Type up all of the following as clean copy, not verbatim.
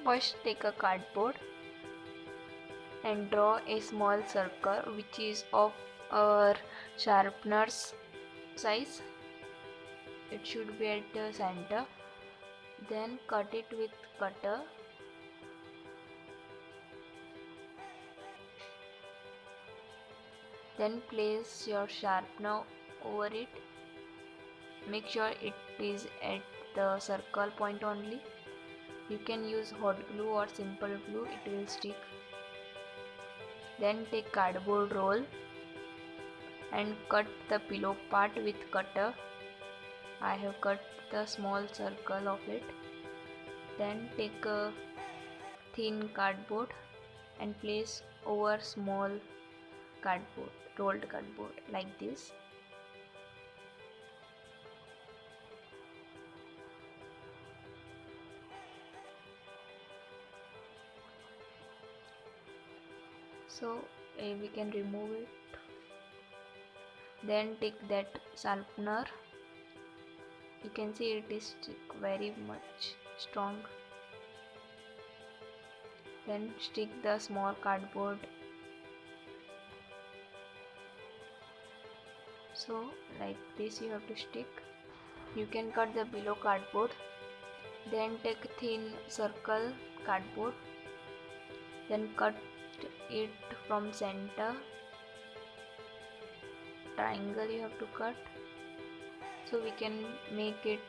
First take a cardboard and draw a small circle which is of a sharpener's size. It should be at the center. Then cut it with cutter. Then place your sharpener over it. Make sure it is at the circle point only. You can use hot glue or simple glue, it will stick. Then take cardboard roll and cut the below part with cutter. I have cut the small circle of it. Then take a thin cardboard and place over small cardboard, rolled cardboard like this. So we can remove it. Then take that sharpener. You can see it is very much strong. Then stick the small cardboard. So like this you have to stick. You can cut the below cardboard. Then take thin circle cardboard. Then cut it from center. Triangle you have to cut. So we can make it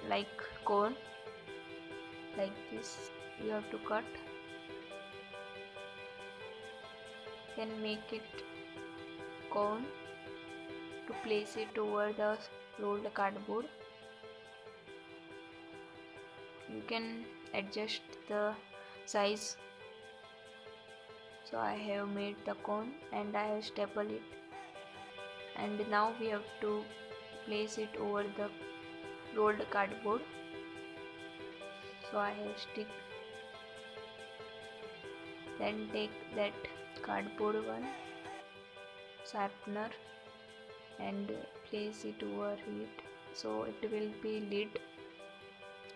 like cone. Like this you have to cut. Then make it cone to place it over the rolled cardboard. You can adjust the size. So I have made the cone and I have stapled it. And now we have to place it over the rolled cardboard. So I have stick. Then take that cardboard one, sharpener, and place it over it. So it will be lid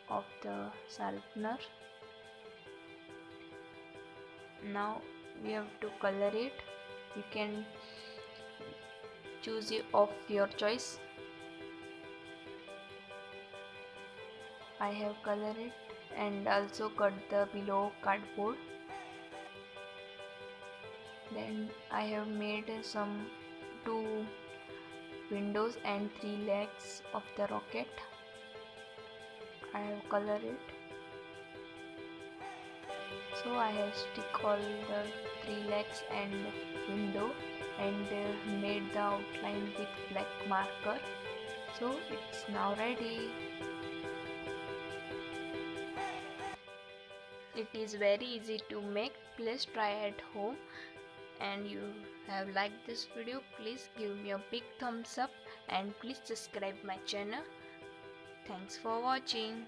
of the sharpener. Now we have to color it. You can choose of your choice. I have colored it and also cut the below cardboard. Then I have made some 2 windows and 3 legs of the rocket. I have colored it. So I have stick all the 3 legs and window and made the outline with black marker. So it's now ready. It is very easy to make. Please try at home. And you have liked this video, please give me a big thumbs up and please subscribe my channel. Thanks for watching.